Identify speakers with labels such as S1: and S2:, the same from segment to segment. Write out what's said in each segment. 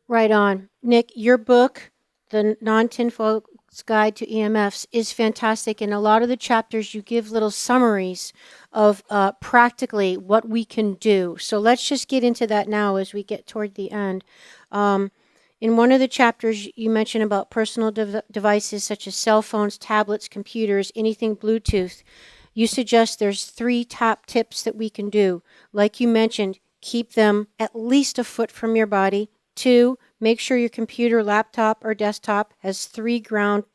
S1: Right on. Nick, your book, The Non-Tinfoil Guide to EMFs, is fantastic. In a lot of the chapters, you give little summaries of practically what we can do. So let's just get into that now as we get toward the end. Um, in one of the chapters, you mentioned about personal devices such as cell phones, tablets, computers, anything Bluetooth. You suggest there's three top tips that we can do. Like you mentioned, keep them at least a foot from your body. Two, make sure your computer, laptop, or desktop has grounded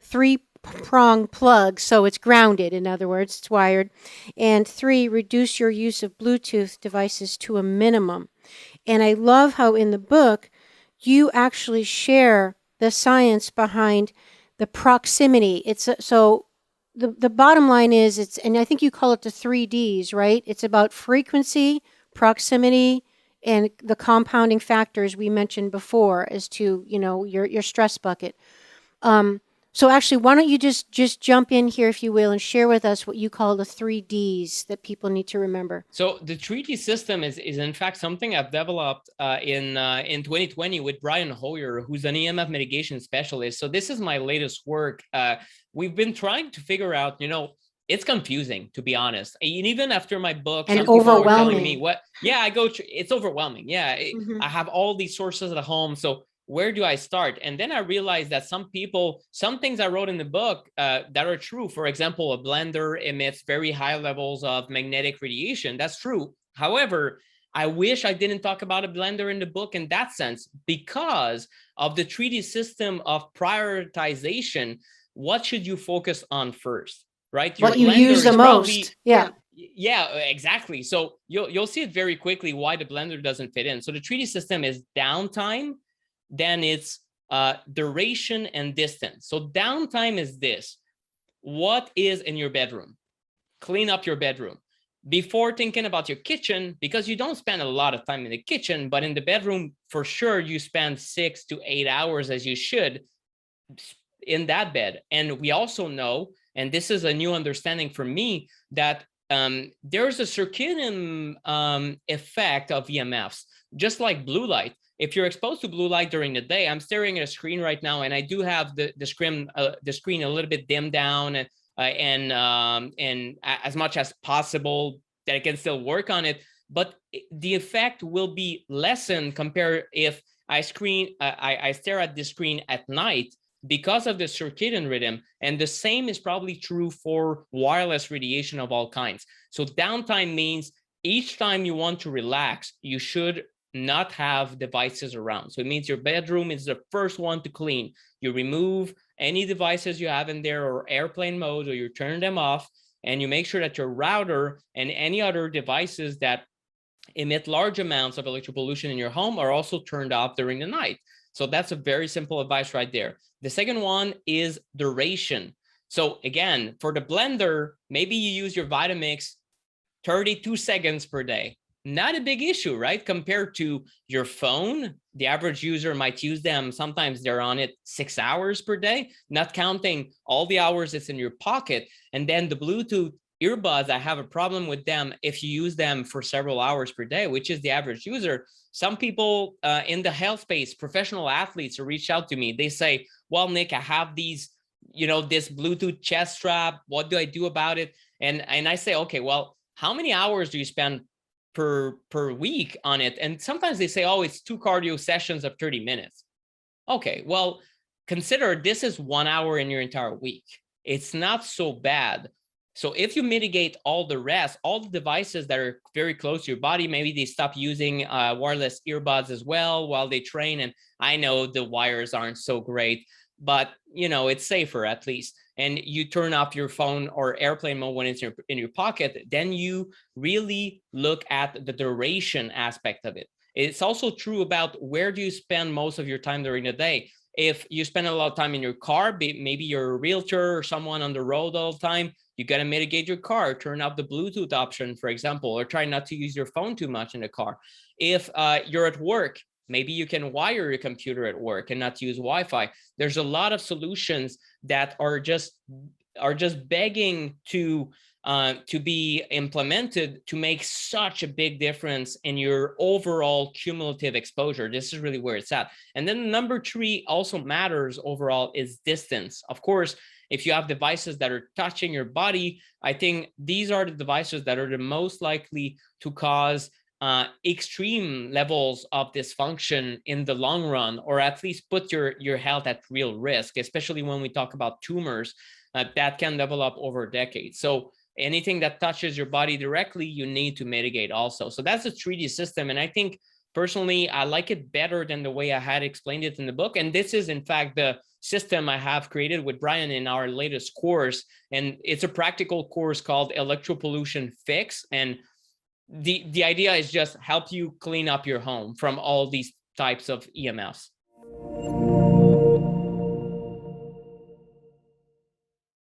S1: three-prong plug, so it's grounded. In other words, it's wired. And three, reduce your use of Bluetooth devices to a minimum. And I love how in the book you actually share the science behind the proximity. So the bottom line is and I think you call it the 3Ds, right? It's about frequency, proximity, and the compounding factors we mentioned before as to, your stress bucket. So actually, why don't you just jump in here, if you will, and share with us what you call the 3Ds that people need to remember.
S2: So the 3D system is in fact something I've developed in 2020 with Brian Hoyer, who's an EMF mitigation specialist. So this is my latest work. We've been trying to figure out, it's confusing, to be honest. And even after my book,
S1: And
S2: some people were
S1: overwhelming.
S2: telling me it's overwhelming. Yeah, I have all these sources at home. So where do I start? And then I realized that some things I wrote in the book that are true. For example, a blender emits very high levels of magnetic radiation. That's true. However, I wish I didn't talk about a blender in the book in that sense, because of the 3D system of prioritization. What should you focus on first, right?
S1: What you use the most.
S2: Yeah, exactly. So you'll see it very quickly why the blender doesn't fit in. So the 3D system is downtime, then it's duration and distance. So downtime is this. What is in your bedroom? Clean up your bedroom. Before thinking about your kitchen, because you don't spend a lot of time in the kitchen, but in the bedroom, for sure, you spend 6 to 8 hours, as you should, in that bed. And we also know, and this is a new understanding for me, that there's a circadian effect of EMFs, just like blue light. If you're exposed to blue light during the day, I'm staring at a screen right now, and I do have the screen a little bit dimmed down, and as much as possible that I can still work on it. But the effect will be lessened compared if I stare at the screen at night, because of the circadian rhythm. And the same is probably true for wireless radiation of all kinds. So downtime means each time you want to relax, you should not have devices around. So it means your bedroom is the first one to clean. You remove any devices you have in there, or airplane mode, or you turn them off, and you make sure that your router and any other devices that emit large amounts of electrical pollution in your home are also turned off during the night. So that's a very simple advice right there. The second one is duration. So again, for the blender, maybe you use your Vitamix 32 seconds per day. Not a big issue, right? Compared to your phone, the average user might use them. Sometimes they're on it 6 hours per day, not counting all the hours it's in your pocket. And then the Bluetooth earbuds, I have a problem with them if you use them for several hours per day, which is the average user. Some people in the health space, professional athletes, reach out to me. They say, well, Nick, I have these, this Bluetooth chest strap. What do I do about it? And I say, okay, well, how many hours do you spend per week on it? And sometimes they say, oh, it's 2 cardio sessions of 30 minutes. Okay, well, consider this is 1 hour in your entire week. It's not so bad. So if you mitigate all the rest, all the devices that are very close to your body, maybe they stop using wireless earbuds as well while they train. And I know the wires aren't so great, but it's safer at least. And you turn off your phone or airplane mode when it's in your pocket, then you really look at the duration aspect of it. It's also true about where do you spend most of your time during the day. If you spend a lot of time in your car, maybe you're a realtor or someone on the road all the time, you got to mitigate your car, turn off the Bluetooth option, for example, or try not to use your phone too much in the car. If you're at work, maybe you can wire your computer at work and not use Wi-Fi. There's a lot of solutions that are just begging to to be implemented to make such a big difference in your overall cumulative exposure. This is really where it's at. And then number 3 also matters overall is distance. Of course, if you have devices that are touching your body, I think these are the devices that are the most likely to cause extreme levels of dysfunction in the long run, or at least put your health at real risk, especially when we talk about tumors that can develop over decades. So anything that touches your body directly, you need to mitigate also. So that's a 3D system. And I think personally, I like it better than the way I had explained it in the book. And this is in fact the system I have created with Brian in our latest course. And it's a practical course called Electropollution Fix. And the idea is just help you clean up your home from all these types of EMFs.